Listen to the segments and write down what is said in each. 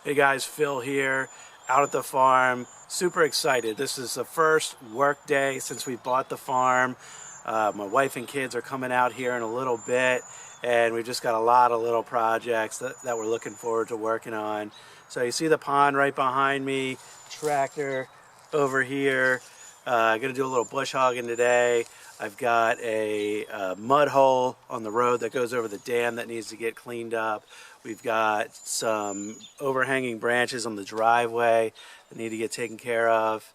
Hey guys, Phil here, out at the farm. Super excited. This is the first work day since we bought the farm. My wife and kids are coming out here in a little bit, and we've just got a lot of little projects that we're looking forward to working on. So you see the pond right behind me, tractor over here. I'm going to do a little bush hogging today. I've got a mud hole on the road that goes over the dam that needs to get cleaned up. We've got some overhanging branches on the driveway that need to get taken care of.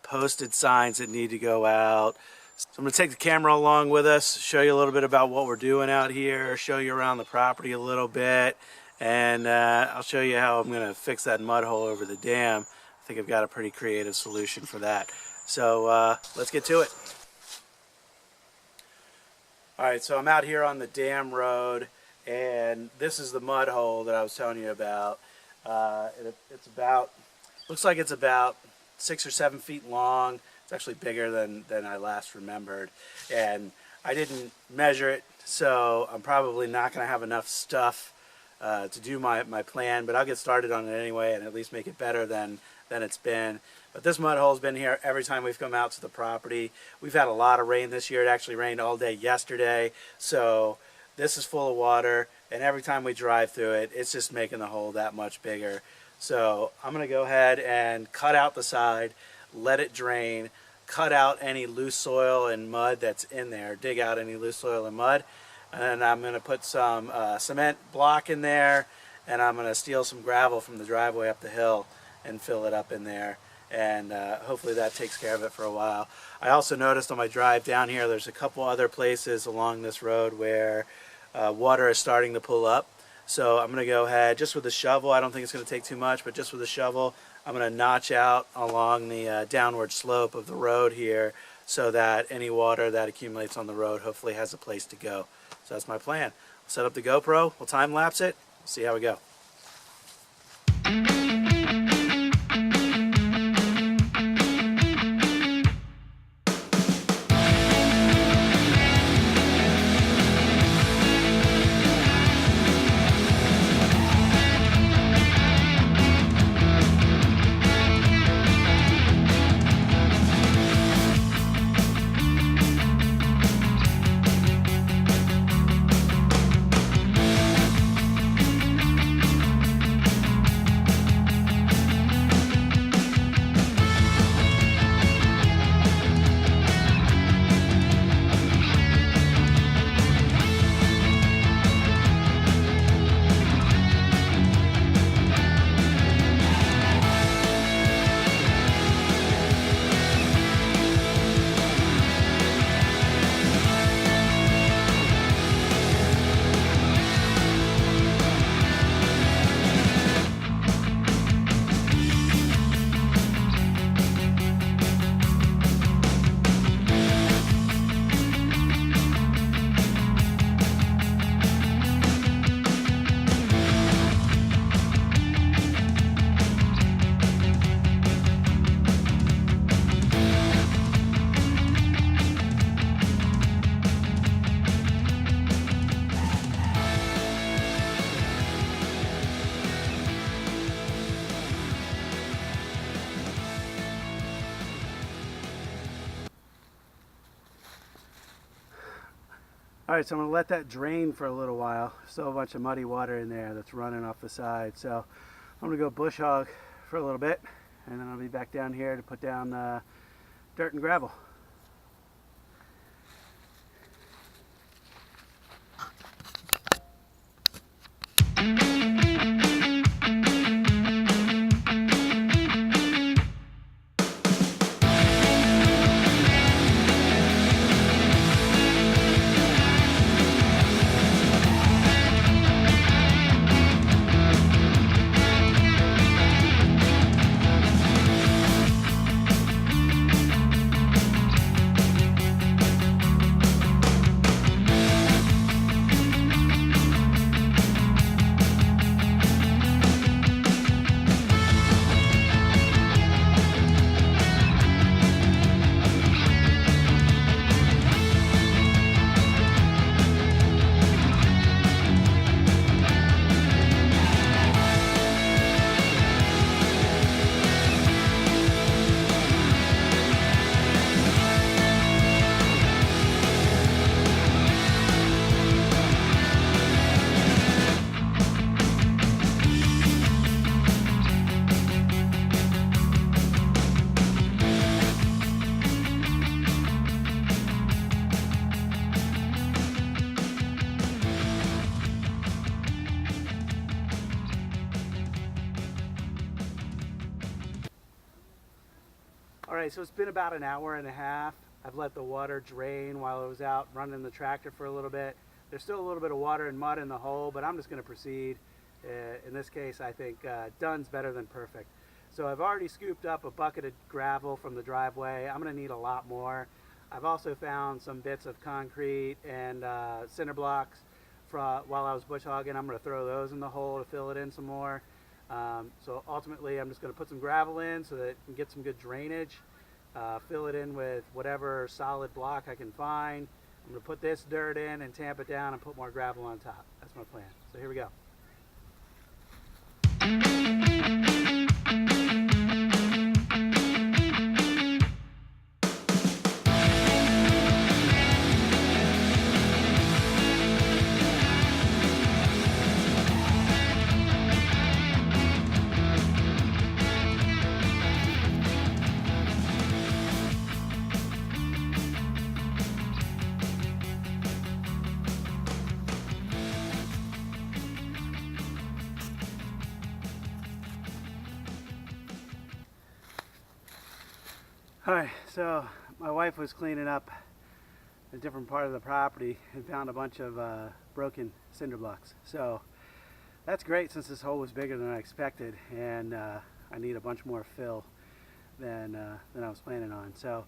Posted signs that need to go out. So I'm going to take the camera along with us, show you a little bit about what we're doing out here, show you around the property a little bit, and I'll show you how I'm going to fix that mud hole over the dam. I think I've got a pretty creative solution for that. So let's get to it. Alright, so I'm out here on the dam road, and this is the mud hole that I was telling you about. Looks like it's about 6 or 7 feet long. It's actually bigger than I last remembered. And I didn't measure it, so I'm probably not going to have enough stuff to do my plan, but I'll get started on it anyway and at least make it better than it's been. But this mud hole's been here every time we've come out to the property. We've had a lot of rain this year. It actually rained all day yesterday, so this is full of water, and every time we drive through it, it's just making the hole that much bigger. So I'm going to go ahead and cut out the side, let it drain, cut out any loose soil and mud that's in there, dig out any loose soil and mud, and then I'm going to put some cement block in there, and I'm going to steal some gravel from the driveway up the hill and fill it up in there. And hopefully that takes care of it for a while. I also noticed on my drive down here there's a couple other places along this road where water is starting to pull up. So I'm going to go ahead just with a shovel. I don't think it's going to take too much, but just with a shovel I'm going to notch out along the downward slope of the road here so that any water that accumulates on the road hopefully has a place to go. So that's my plan. I'll set up the GoPro, we'll time lapse it, see how we go. Alright, so I'm going to let that drain for a little while. Still a bunch of muddy water in there that's running off the side. So I'm going to go bush hog for a little bit, and then I'll be back down here to put down dirt and gravel. Alright, so it's been about an hour and a half. I've let the water drain while I was out running the tractor for a little bit. There's still a little bit of water and mud in the hole, but I'm just going to proceed. In this case, I think done's better than perfect. So I've already scooped up a bucket of gravel from the driveway. I'm going to need a lot more. I've also found some bits of concrete and cinder blocks while I was bush hogging. I'm going to throw those in the hole to fill it in some more. So ultimately, I'm just going to put some gravel in so that it can get some good drainage. Fill it in with whatever solid block I can find. I'm going to put this dirt in and tamp it down and put more gravel on top. That's my plan. So here we go. Alright, so my wife was cleaning up a different part of the property and found a bunch of broken cinder blocks. So that's great since this hole was bigger than I expected, and I need a bunch more fill than I was planning on. So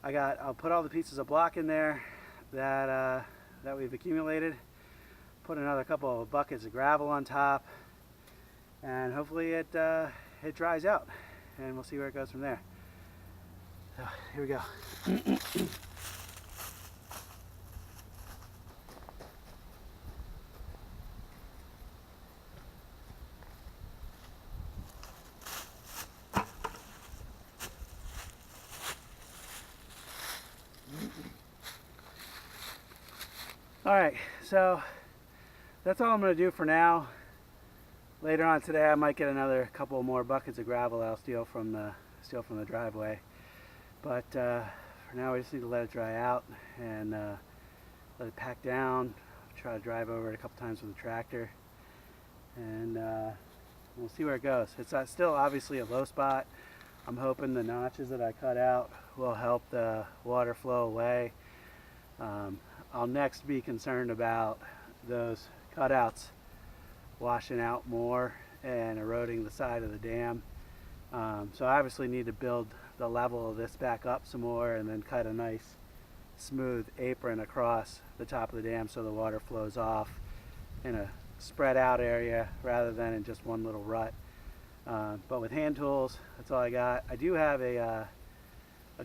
I'll put all the pieces of block in there that we've accumulated, put another couple of buckets of gravel on top, and hopefully it dries out, and we'll see where it goes from there. So here we go. Alright, so that's all I'm going to do for now. Later on today I might get another couple more buckets of gravel I'll steal from the driveway. But for now, we just need to let it dry out and let it pack down. Try to drive over it a couple times with the tractor, and we'll see where it goes. It's still obviously a low spot. I'm hoping the notches that I cut out will help the water flow away. I'll next be concerned about those cutouts washing out more and eroding the side of the dam. So I obviously need to build the level of this back up some more and then cut a nice smooth apron across the top of the dam so the water flows off in a spread out area rather than in just one little rut. But with hand tools, that's all I got. I do have a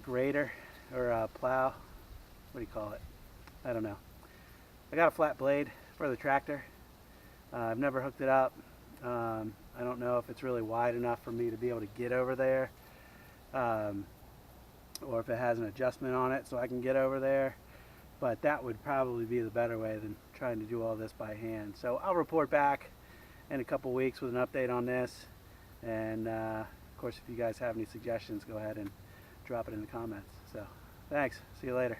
grader or a plow. What do you call it? I don't know. I got a flat blade for the tractor. I've never hooked it up. I don't know if it's really wide enough for me to be able to get over there, or if it has an adjustment on it so I can get over there, but that would probably be the better way than trying to do all this by hand. So I'll report back in a couple weeks with an update on this, and of course if you guys have any suggestions, go ahead and drop it in the comments. So thanks, see you later.